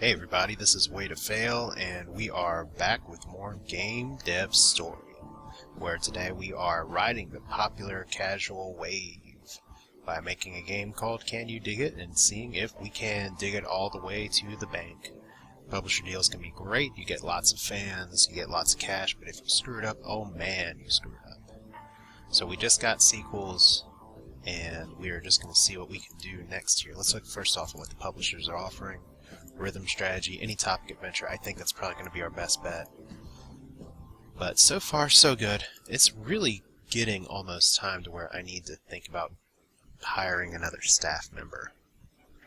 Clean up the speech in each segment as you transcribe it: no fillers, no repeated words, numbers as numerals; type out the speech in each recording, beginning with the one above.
Hey everybody, this is Way to Fail, and we are back with more Game Dev Story, where today we are riding the popular casual wave by making a game called Can You Dig It, and seeing if we can dig it all the way to the bank. Publisher deals can be great, you get lots of fans, you get lots of cash, but if you screw it up, oh man, you screw it up. So we just got sequels, and we are just going to see what we can do next year. Let's look first off at what the publishers are offering. Rhythm strategy, any topic adventure. I think that's probably going to be our best bet. But so far, so good. It's really getting almost time to where I need to think about hiring another staff member,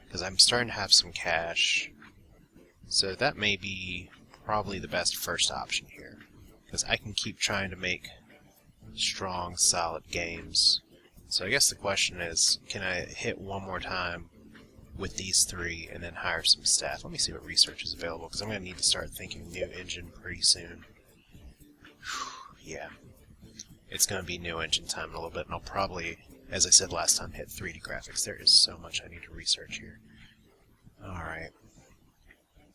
because I'm starting to have some cash. So that may be probably the best first option here, because I can keep trying to make strong, solid games. So I guess the question is, can I hit one more time with these three and then hire some staff? Let me see what research is available, because I'm going to need to start thinking new engine pretty soon. Yeah, it's going to be new engine time in a little bit, and I'll probably, as I said last time, hit 3D graphics. There is so much I need to research here. Alright,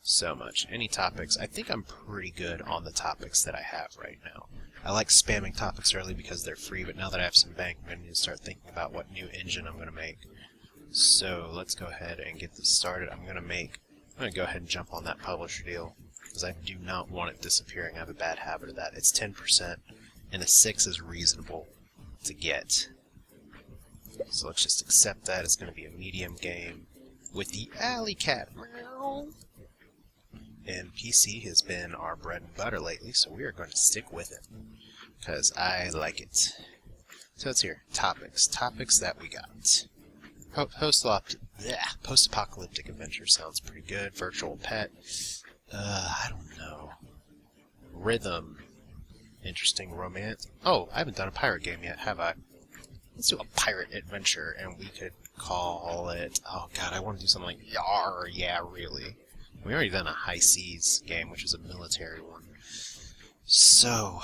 so much. Any topics? I think I'm pretty good on the topics that I have right now. I like spamming topics early because they're free, but now that I have some bank, I'm going to need to start thinking about what new engine I'm going to make. So let's go ahead and get this started. I'm going to go ahead and jump on that publisher deal, because I do not want it disappearing. I have a bad habit of that. It's 10%, and a 6 is reasonable to get. So let's just accept that. It's going to be a medium game with the alley cat. And PC has been our bread and butter lately, so we are going to stick with it, because I like it. So let's hear topics. Topics that we got. Post-apocalyptic adventure sounds pretty good. Virtual pet. I don't know. Rhythm. Interesting. Romance. Oh, I haven't done a pirate game yet, have I? Let's do a pirate adventure, and we could call it... Oh god, I want to do something like... Yarr, yeah, really. We already done a High Seas game, which is a military one. So,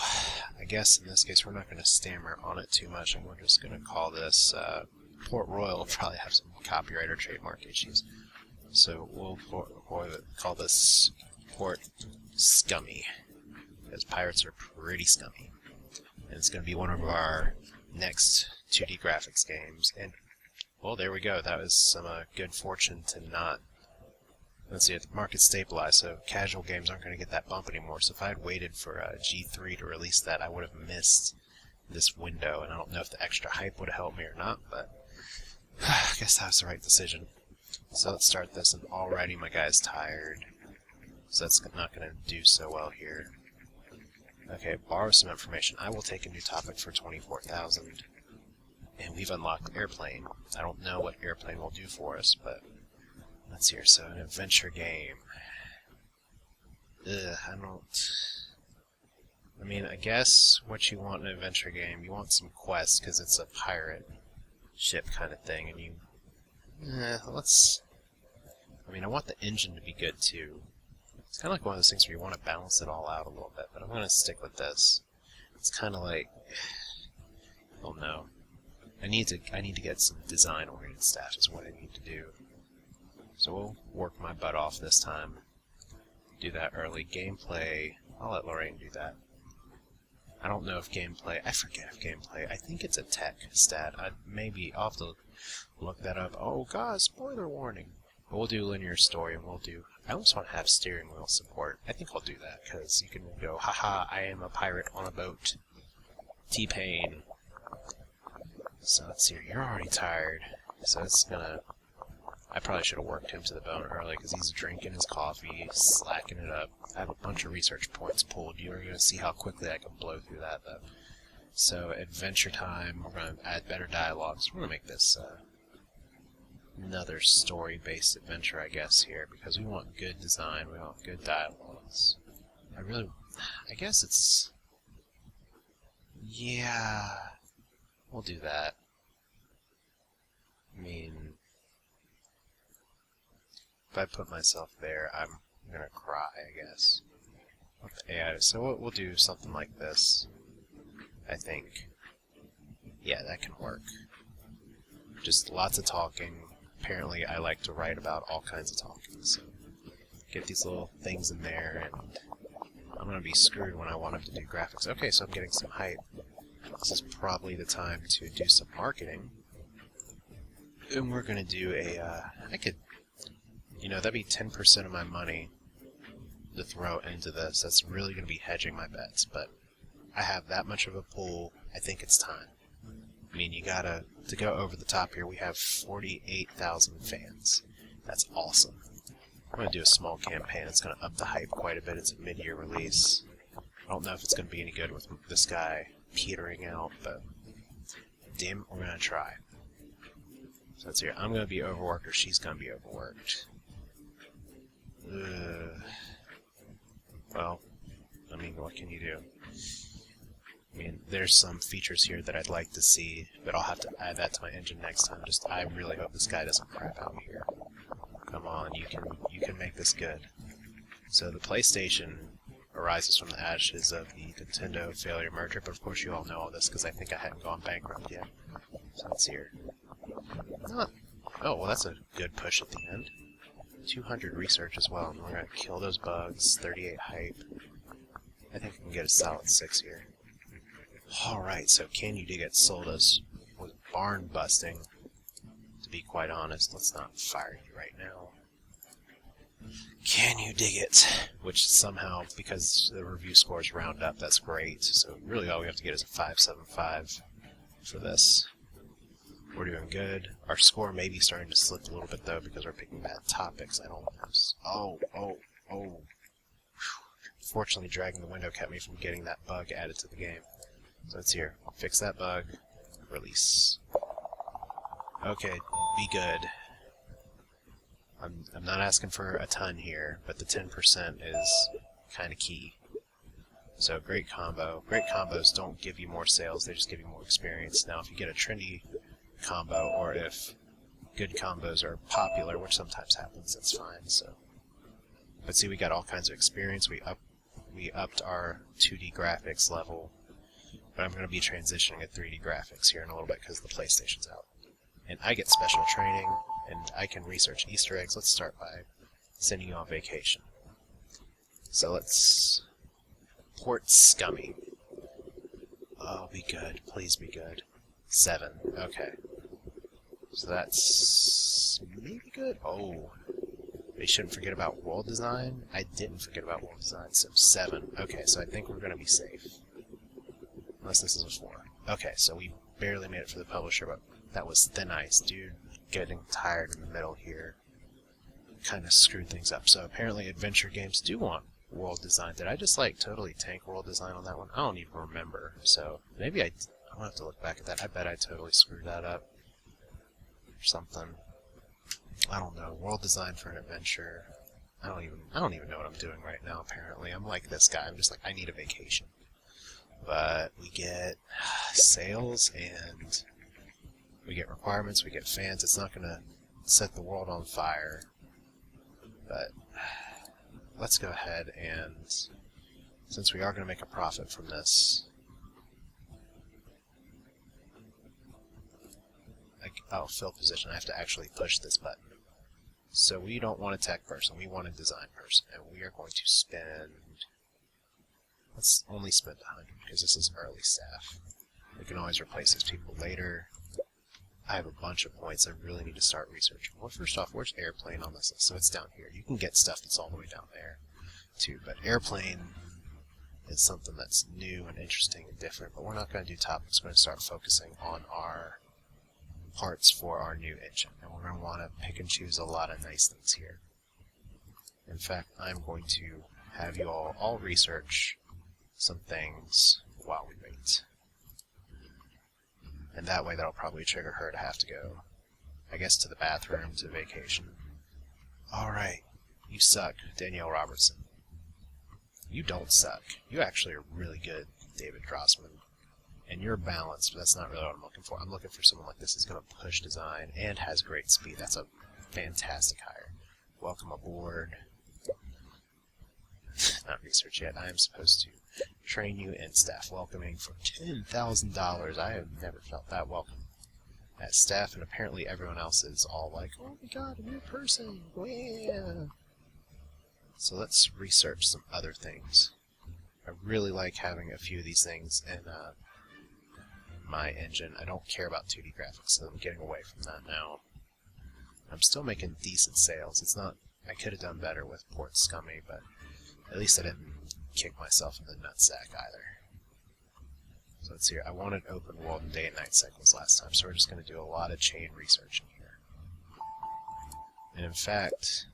I guess in this case we're not going to stammer on it too much, and we're just going to call this... Port Royal will probably have some copyright or trademark issues. So we'll call this Port Scummy, because pirates are pretty scummy. And it's going to be one of our next 2D graphics games. And, well, there we go. That was some good fortune to not... Let's see, the market stabilized, so casual games aren't going to get that bump anymore. So if I had waited for G3 to release that, I would have missed this window. And I don't know if the extra hype would have helped me or not, but... I guess that was the right decision. So let's start this, and already my guy's tired. So that's not going to do so well here. Okay, borrow some information. I will take a new topic for 24,000. And we've unlocked airplane. I don't know what airplane will do for us, but let's hear. So an adventure game. I mean, I guess what you want in an adventure game, you want some quests, because it's a pirate ship kind of thing, and I want the engine to be good too. It's kind of like one of those things where you want to balance it all out a little bit, but I'm going to stick with this. It's kind of like, oh no, I need to get some design-oriented staff is what I need to do. So we'll work my butt off this time. Do that early. Gameplay, I'll let Lorraine do that. I don't know if gameplay... I forget if gameplay... I think it's a tech stat. I'll have to look that up. Oh god, spoiler warning! But we'll do linear story, and we'll do... I almost want to have steering wheel support. I think I'll do that, because you can go, haha, I am a pirate on a boat. T-Pain. So let's see, you're already tired. So it's gonna... I probably should have worked him to the bone early, because he's drinking his coffee, slacking it up. I have a bunch of research points pulled. You're going to see how quickly I can blow through that, though. So, adventure time. We're going to add better dialogues. We're going to make this another story-based adventure, I guess, here, because we want good design. We want good dialogues. I guess it's... Yeah... We'll do that. I mean... If I put myself there, I'm gonna cry, I guess. AI, so we'll do something like this, I think. Yeah, that can work. Just lots of talking. Apparently, I like to write about all kinds of talking, so get these little things in there, and I'm going to be screwed when I want him to do graphics. Okay, so I'm getting some hype. This is probably the time to do some marketing. And we're going to do a, I could, you know, that'd be 10% of my money to throw into this. That's really going to be hedging my bets, but I have that much of a pool. I think it's time. I mean, you gotta, to go over the top here, we have 48,000 fans. That's awesome. I'm going to do a small campaign. It's going to up the hype quite a bit. It's a mid-year release. I don't know if it's going to be any good with this guy petering out, but damn it, we're going to try. So let's hear. I'm going to be overworked, or she's going to be overworked. Well, I mean, what can you do? I mean, there's some features here that I'd like to see, but I'll have to add that to my engine next time. Just, I really hope this guy doesn't crap out here. Come on, you can make this good. So the PlayStation arises from the ashes of the Nintendo failure merger, but of course you all know all this because I think I hadn't gone bankrupt yet. So let's hear. Oh, well, that's a good push at the end. 200 research as well, and we're going to kill those bugs. 38 hype. I think we can get a solid 6 here. Alright, so Can You Dig It sold us with barn busting. To be quite honest, let's not fire you right now. Can You Dig It? Which somehow, because the review scores round up, that's great. So really all we have to get is a 5.75 for this. We're doing good. Our score may be starting to slip a little bit though because we're picking bad topics. I don't know. Oh. Fortunately, dragging the window kept me from getting that bug added to the game. So it's here. Fix that bug. Release. Okay, be good. I'm not asking for a ton here, but the 10% is kind of key. So great combo. Great combos don't give you more sales, they just give you more experience. Now if you get a trendy combo, or if good combos are popular, which sometimes happens, that's fine. So, but see, we got all kinds of experience. We upped our 2D graphics level, but I'm going to be transitioning to 3D graphics here in a little bit because the PlayStation's out. And I get special training, and I can research Easter eggs. Let's start by sending you on vacation. So let's port Scummy. Oh, be good. Please be good. 7. Okay. So that's maybe good. Oh. They shouldn't forget about world design. I didn't forget about world design, so 7. Okay, so I think we're going to be safe. Unless this is a 4. Okay, so we barely made it for the publisher, but that was thin ice. Dude, getting tired in the middle here kind of screwed things up. So apparently adventure games do want world design. Did I just like totally tank world design on that one? I don't even remember. So maybe I'm gonna have to look back at that. I bet I totally screwed that up or something. I don't know. World design for an adventure. I don't even know what I'm doing right now. Apparently, I'm like this guy. I'm just like, I need a vacation. But we get sales and we get requirements. We get fans. It's not gonna set the world on fire. But let's go ahead and, since we are going to make a profit from this, fill position. I have to actually push this button. So we don't want a tech person, we want a design person, and we are going to spend, let's only spend 100 because this is early staff. We can always replace these people later. I have a bunch of points. I really need to start researching. Well, first off, where's airplane on this list? So it's down here. You can get stuff that's all the way down there, too. But airplane is something that's new and interesting and different. But we're not going to do topics. We're going to start focusing on our parts for our new engine. And we're going to want to pick and choose a lot of nice things here. In fact, I'm going to have you all research some things while we wait. And that way that'll probably trigger her to have to go, I guess, to the bathroom, to vacation. Alright, you suck, Danielle Robertson. You don't suck. You actually are really good, David Drossman. And you're balanced, but that's not really what I'm looking for. I'm looking for someone like this who's going to push design and has great speed. That's a fantastic hire. Welcome aboard. Not research yet. I am supposed to train you in staff welcoming for $10,000. I have never felt that welcome at staff, and apparently everyone else is all like, oh my god, a new person, yeah. So let's research some other things. I really like having a few of these things in my engine. I don't care about 2D graphics, so I'm getting away from that now. I'm still making decent sales. It's not. I could have done better with Port Scummy, but at least I didn't kick myself in the nutsack either. So let's see. I wanted open world and day and night cycles last time, so we're just going to do a lot of chain research in here. And in fact,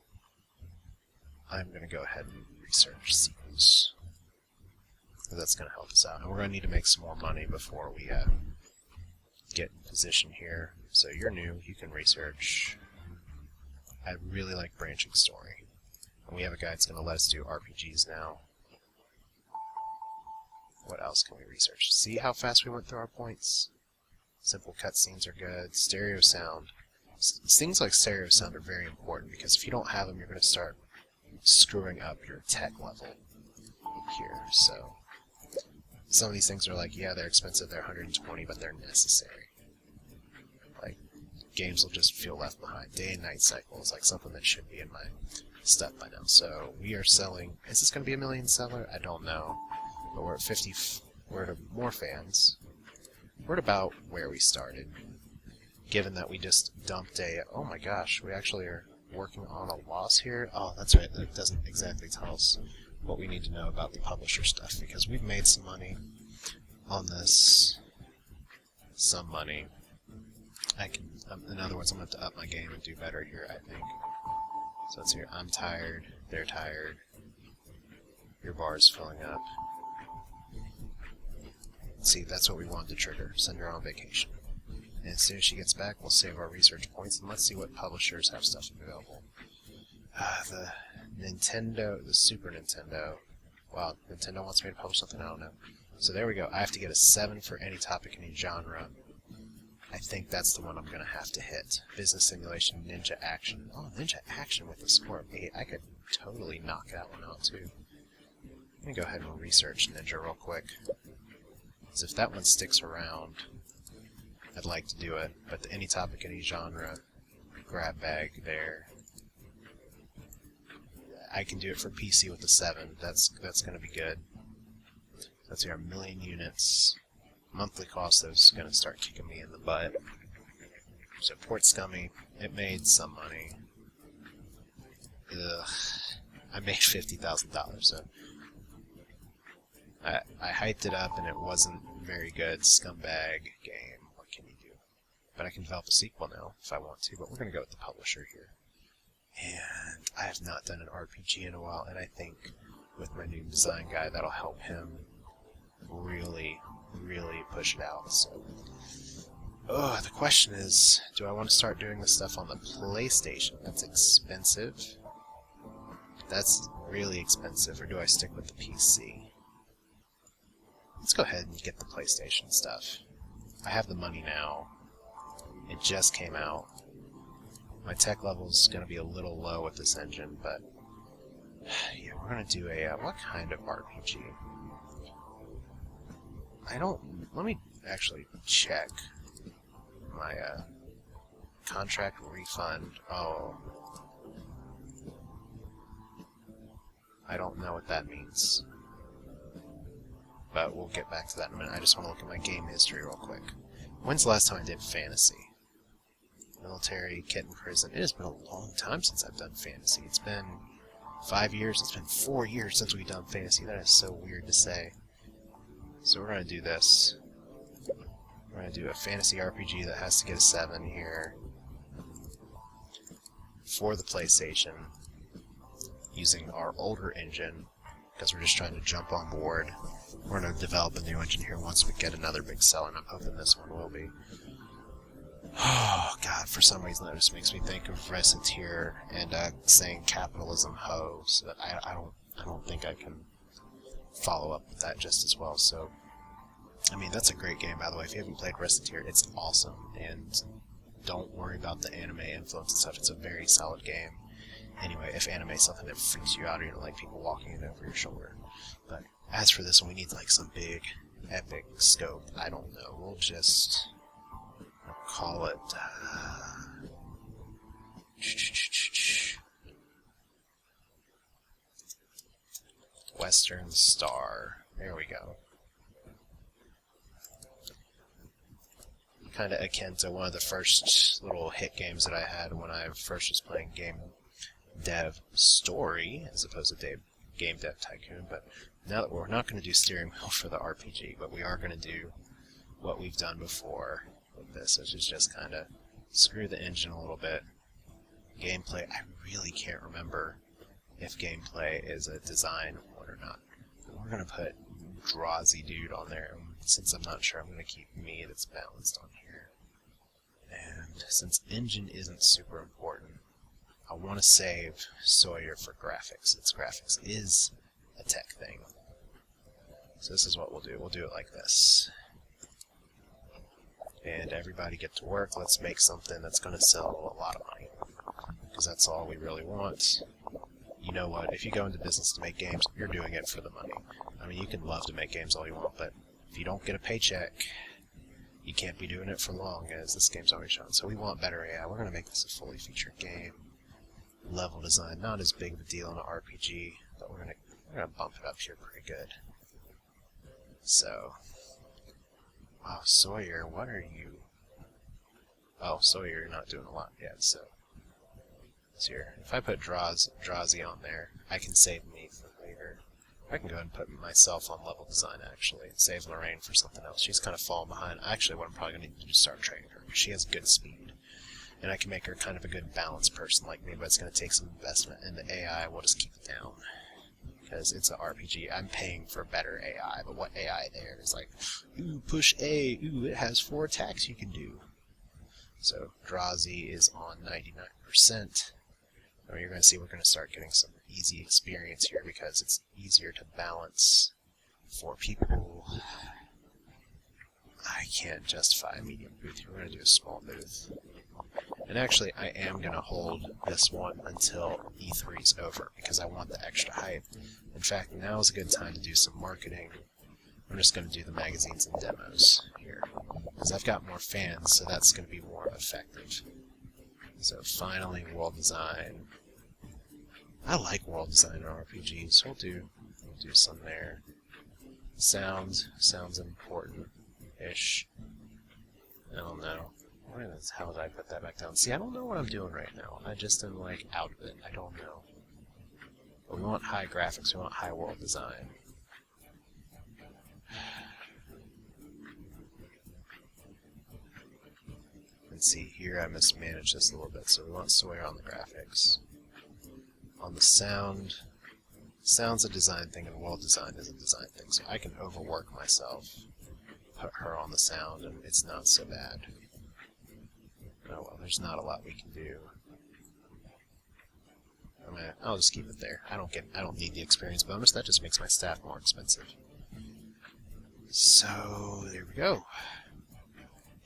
I'm going to go ahead and research sequels. That's going to help us out. And we're going to need to make some more money before we get in position here. So you're new, you can research. I really like branching story. And we have a guy that's going to let us do RPGs now. What else can we research? See how fast we went through our points? Simple cutscenes are good. Stereo sound. Things like stereo sound are very important because if you don't have them, you're going to start screwing up your tech level here. So some of these things are like, yeah, they're expensive, they're 120, but they're necessary. Like, games will just feel left behind. Day and night cycle is like something that should be in my stuff by now. So we are selling. Is this going to be a million seller? I don't know. But we're at 50. We're at more fans. We're at about where we started. Given that we just dumped a. Oh my gosh, we actually are working on a loss here. Oh, that's right. That doesn't exactly tell us what we need to know about the publisher stuff because we've made some money on this. Some money. I can. In other words, I'm going to have to up my game and do better here, I think. So let's hear. I'm tired. They're tired. Your bar's filling up. See, that's what we wanted to trigger. Send her on vacation. And as soon as she gets back, we'll save our research points, and let's see what publishers have stuff available. The Nintendo, the Super Nintendo. Wow, Nintendo wants me to publish something? I don't know. So there we go. I have to get a 7 for any topic, any genre. I think that's the one I'm going to have to hit. Business simulation, ninja action. Oh, ninja action with a score of 8. I could totally knock that one out, too. Let me go ahead and research ninja real quick. Because if that one sticks around, I'd like to do it. But any topic, any genre, grab bag there. I can do it for PC with a 7. That's going to be good. Let's see, our million units. Monthly cost, that's going to start kicking me in the butt. So Port Scummy, it made some money. Ugh. I made $50,000, so I hyped it up and it wasn't very good. Scumbag game, what can you do? But I can develop a sequel now if I want to, but we're going to go with the publisher here. And I have not done an RPG in a while, and I think with my new design guy that'll help him really push it out. So, the question is, do I want to start doing this stuff on the PlayStation? That's expensive. That's really expensive. Or do I stick with the PC? Let's go ahead and get the PlayStation stuff. I have the money now. It just came out. My tech level's going to be a little low with this engine, but yeah, we're going to do a, what kind of RPG? Let me actually check my, contract refund. Oh. I don't know what that means. But we'll get back to that in a minute. I just want to look at my game history real quick. When's the last time I did fantasy? Military, kit in prison. It has been a long time since I've done fantasy. It's been 5 years. It's been 4 years since we've done fantasy. That is so weird to say. So we're going to do this. We're going to do a fantasy RPG that has to get a 7 here for the PlayStation using our older engine because we're just trying to jump on board. We're going to develop a new engine here once we get another big seller, and I'm hoping this one will be. Oh, God, for some reason that just makes me think of Reciteer and saying capitalism ho, so that I don't think I can follow up with that just as well. So, I mean, that's a great game, by the way. If you haven't played Reciteer, it's awesome, and don't worry about the anime influence and stuff. It's a very solid game. Anyway, if anime is something that freaks you out, or you don't like people walking it over your shoulder. But as for this one, we need like some big, epic scope. I don't know. We'll just call it. Western Star. There we go. Kind of akin to one of the first little hit games that I had when I first was playing Game Dev Story, as opposed to Game Dev Tycoon. But now that we're not going to do steering wheel for the RPG, but we are going to do what we've done before with this, which is just kind of screw the engine a little bit. Gameplay, I really can't remember if gameplay is a design one or not. We're going to put Drazy Dude on there. Since I'm not sure, I'm going to keep me that's balanced on here. And since engine isn't super important, I want to save Sawyer for graphics, since graphics is a tech thing. So this is what we'll do. We'll do it like this. And everybody get to work. Let's make something that's going to sell a lot of money, because that's all we really want. You know what? If you go into business to make games, you're doing it for the money. I mean, you can love to make games all you want, but if you don't get a paycheck, you can't be doing it for long, as this game's always shown. So we want better AI. We're going to make this a fully featured game. Level design, not as big of a deal in an RPG, but we're gonna bump it up here pretty good. So, wow, Sawyer, what are you? Oh, Sawyer, you're not doing a lot yet. So here, if I put Drazy on there, I can save me for later. I can go ahead and put myself on level design, actually, and save Lorraine for something else. She's kind of falling behind. Actually, what I'm probably going to need to do is start training her, because she has good speed. And I can make her kind of a good balanced person like me, but it's going to take some investment, and the AI will just keep it down. Because it's an RPG, I'm paying for better AI, but what AI there is like, ooh, push A, ooh, it has 4 attacks you can do. So, Drazy is on 99%. And you're going to see we're going to start getting some easy experience here, because it's easier to balance for people. I can't justify a medium booth here. We're going to do a small booth. And actually, I am going to hold this one until E3 is over, because I want the extra hype. In fact, now is a good time to do some marketing. I'm just going to do the magazines and demos here, because I've got more fans, so that's going to be more effective. So finally, world design. I like world design in RPGs. We'll do some there. Sounds important-ish. I don't know. Where the hell did I put that back down? See, I don't know what I'm doing right now. I just am, like, out of it. I don't know. But we want high graphics. We want high world design. Let's see, here I mismanaged this a little bit. So we want Sawyer on the graphics. On the sound, sound's a design thing, and world design is a design thing. So I can overwork myself, put her on the sound, and it's not so bad. Oh well, there's not a lot we can do. I'll just keep it there. I don't need the experience bonus. That just makes my staff more expensive. So there we go.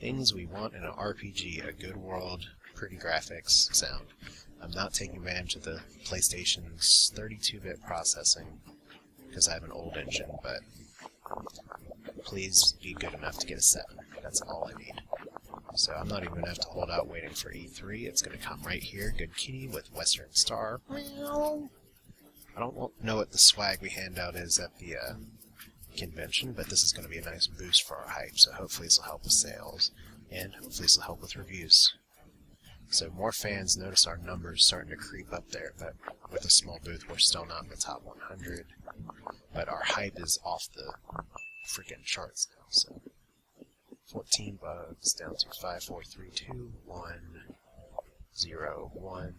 Things we want in an RPG: a good world, pretty graphics, sound. I'm not taking advantage of the PlayStation's 32-bit processing because I have an old engine, but please be good enough to get a 7. That's all I need. So I'm not even going to have to hold out waiting for E3. It's going to come right here. Good kitty with Western Star. Meow. I don't know what the swag we hand out is at the convention, but this is going to be a nice boost for our hype. So hopefully this will help with sales, and hopefully this will help with reviews. So more fans, notice our numbers starting to creep up there, but with a small booth we're still not in the top 100. But our hype is off the freaking charts now, so 14 bugs down to 5, 4, 3, 2, 1, 0, 1.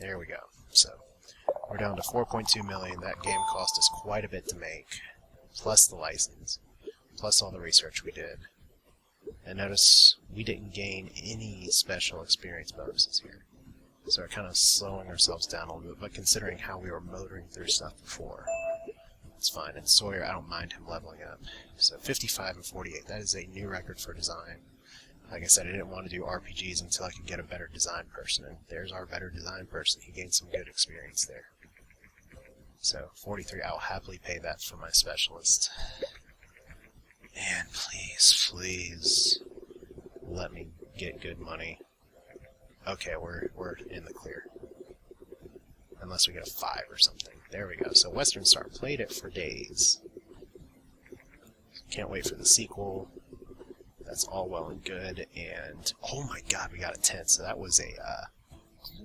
There we go. So we're down to 4.2 million. That game cost us quite a bit to make, plus the license, plus all the research we did. And notice we didn't gain any special experience bonuses here. So we're kind of slowing ourselves down a little bit, but considering how we were motoring through stuff before, it's fine. And Sawyer, I don't mind him leveling up. So 55 and 48, that is a new record for design. Like I said, I didn't want to do RPGs until I could get a better design person, and there's our better design person. He gained some good experience there. So 43, I'll happily pay that for my specialist. And please, let me get good money. Okay, we're in the clear. Unless we get a 5 or something. There we go. So Western Star played it for days. Can't wait for the sequel. That's all well and good. And, oh my god, we got a 10. So that was a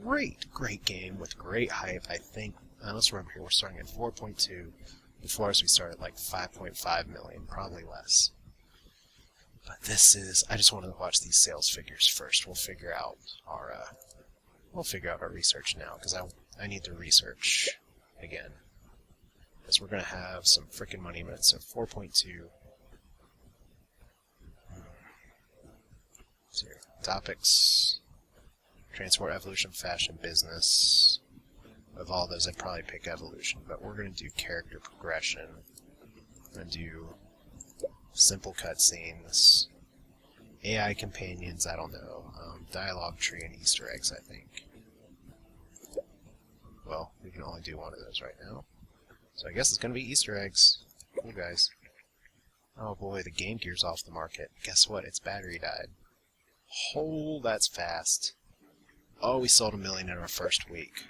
great game with great hype. I think, let's remember here, we're starting at 4.2. Before us, we started at like 5.5 million, probably less. But this is, I just wanted to watch these sales figures first. We'll figure out our research now, because I need to research again. Because we're going to have some freaking money minutes. So 4.2. Here. Topics. Transport, evolution, fashion, business. Of all those, I'd probably pick evolution. But we're going to do character progression. We're going to do simple cutscenes. AI companions, I don't know. Dialogue tree and Easter eggs, I think. Well, we can only do one of those right now. So I guess it's going to be Easter eggs. Cool, guys. Oh boy, the Game Gear's off the market. Guess what? Its battery died. Oh, that's fast. Oh, we sold 1 million in our first week.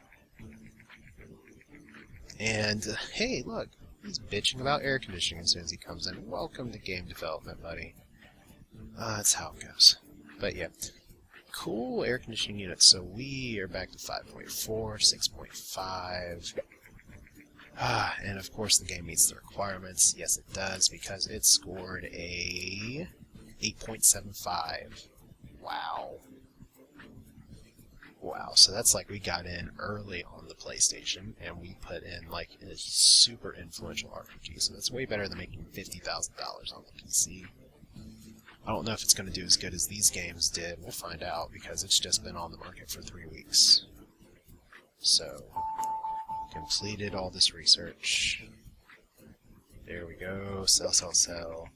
And, hey, look. He's bitching about air conditioning as soon as he comes in. Welcome to game development, buddy. That's how it goes. But yeah. Cool air conditioning units. So we are back to 5.4, 6.5. And of course the game meets the requirements. Yes, it does, because it scored a 8.75. Wow. Wow, so that's like we got in early on the PlayStation, and we put in like a super influential RPG, so that's way better than making $50,000 on the PC. I don't know if it's going to do as good as these games did. We'll find out, because it's just been on the market for 3 weeks. So, completed all this research. There we go. Sell, sell, sell.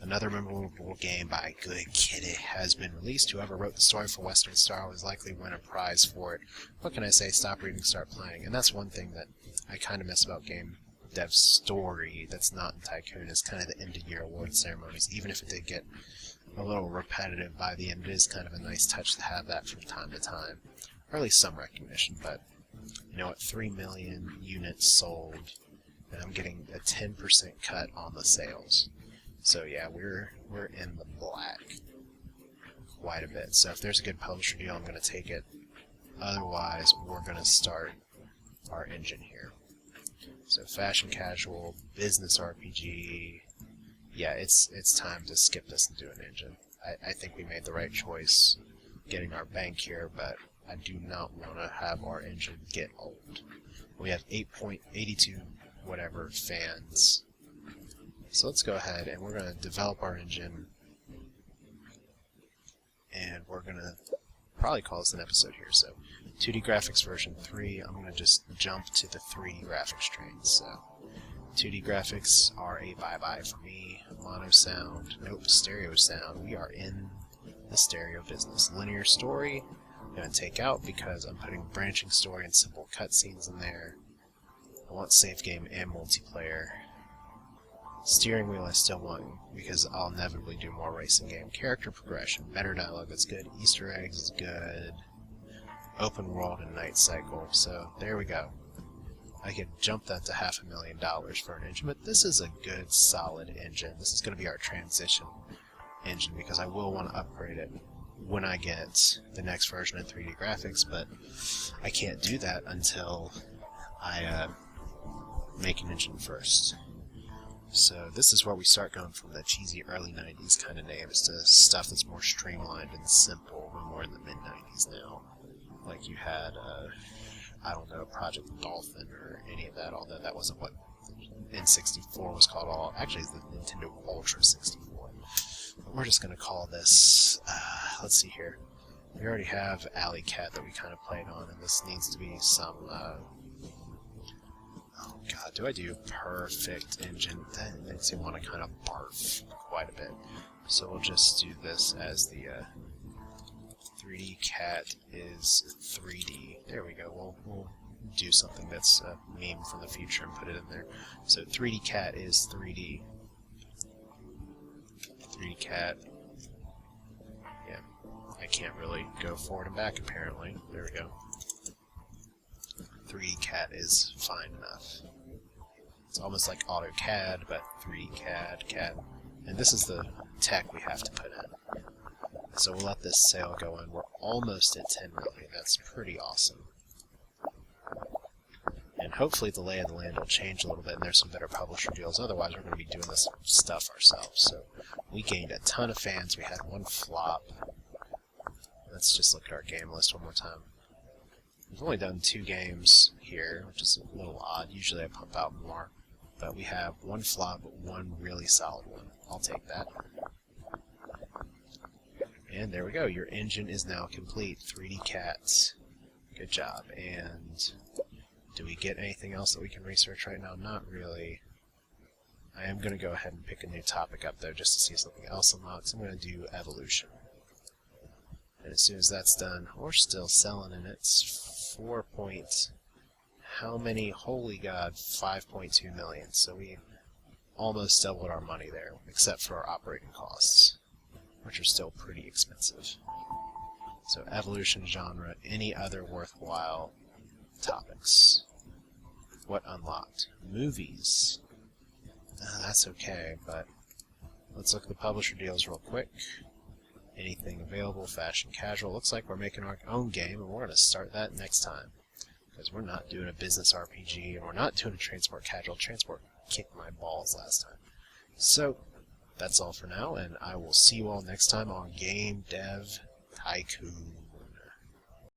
Another memorable game by Good Kitty has been released. Whoever wrote the story for Western Star was likely to win a prize for it. What can I say? Stop reading, start playing. And that's one thing that I kind of miss about game dev story that's not in Tycoon, is kind of the end-of-year award ceremonies. Even if it did get a little repetitive by the end, it is kind of a nice touch to have that from time to time. Or at least some recognition, but you know what? 3 million units sold, and I'm getting a 10% cut on the sales. So yeah, we're in the black quite a bit. So if there's a good publisher deal, I'm going to take it. Otherwise, we're going to start our engine here. So fashion casual, business RPG. Yeah, it's time to skip this and do an engine. I think we made the right choice getting our bank here, but I do not want to have our engine get old. We have 8.82 whatever fans. So let's go ahead and we're going to develop our engine, and we're going to probably call this an episode here. So 2D graphics version 3, I'm going to just jump to the 3D graphics train. So 2D graphics are a bye-bye for me. Mono sound, nope, stereo sound. We are in the stereo business. Linear story, I'm going to take out because I'm putting branching story and simple cutscenes in there. I want save game and multiplayer. Steering wheel I still want, because I'll inevitably do more racing game. Character progression, better dialogue, that's good. Easter eggs is good. Open world and night cycle. So there we go. I could jump that to $500,000 for an engine, but this is a good, solid engine. This is going to be our transition engine, because I will want to upgrade it when I get the next version of 3D graphics, but I can't do that until I make an engine first. So this is where we start going from the cheesy early 90s kind of names to stuff that's more streamlined and simple. We're more in the mid-90s now. Like you had, I don't know, Project Dolphin or any of that, although that wasn't what N64 was called. Actually, it's the Nintendo Ultra 64. But we're just going to call this, let's see here. We already have Alley Cat that we kind of played on, and this needs to be some, oh god, do I do perfect engine? That makes me want to kind of barf quite a bit. So we'll just do this as the 3D cat is 3D. There we go. We'll do something that's a meme from the future and put it in there. So 3D cat is 3D. 3D cat. Yeah, I can't really go forward and back apparently. There we go. 3D CAD is fine enough. It's almost like AutoCAD, but 3D CAD. And this is the tech we have to put in. So we'll let this sale go in. We're almost at 10 million. That's pretty awesome. And hopefully the lay of the land will change a little bit and there's some better publisher deals. Otherwise we're going to be doing this stuff ourselves. So we gained a ton of fans. We had one flop. Let's just look at our game list one more time. We've only done 2 games here, which is a little odd. Usually I pump out more. But we have one flop, one really solid one. I'll take that. And there we go. Your engine is now complete. 3D Cats. Good job. And do we get anything else that we can research right now? Not really. I am going to go ahead and pick a new topic up, though, just to see if something else unlocks. I'm going to do evolution. And as soon as that's done, we're still selling, and it's 4 point... How many? Holy God, 5.2 million. So we almost doubled our money there, except for our operating costs, which are still pretty expensive. So evolution genre, any other worthwhile topics? What unlocked? Movies. That's okay, but let's look at the publisher deals real quick. Anything available, fashion casual. Looks like we're making our own game, and we're going to start that next time. Because we're not doing a business RPG, and we're not doing a transport casual. Transport kicked my balls last time. So, that's all for now, and I will see you all next time on Game Dev Tycoon.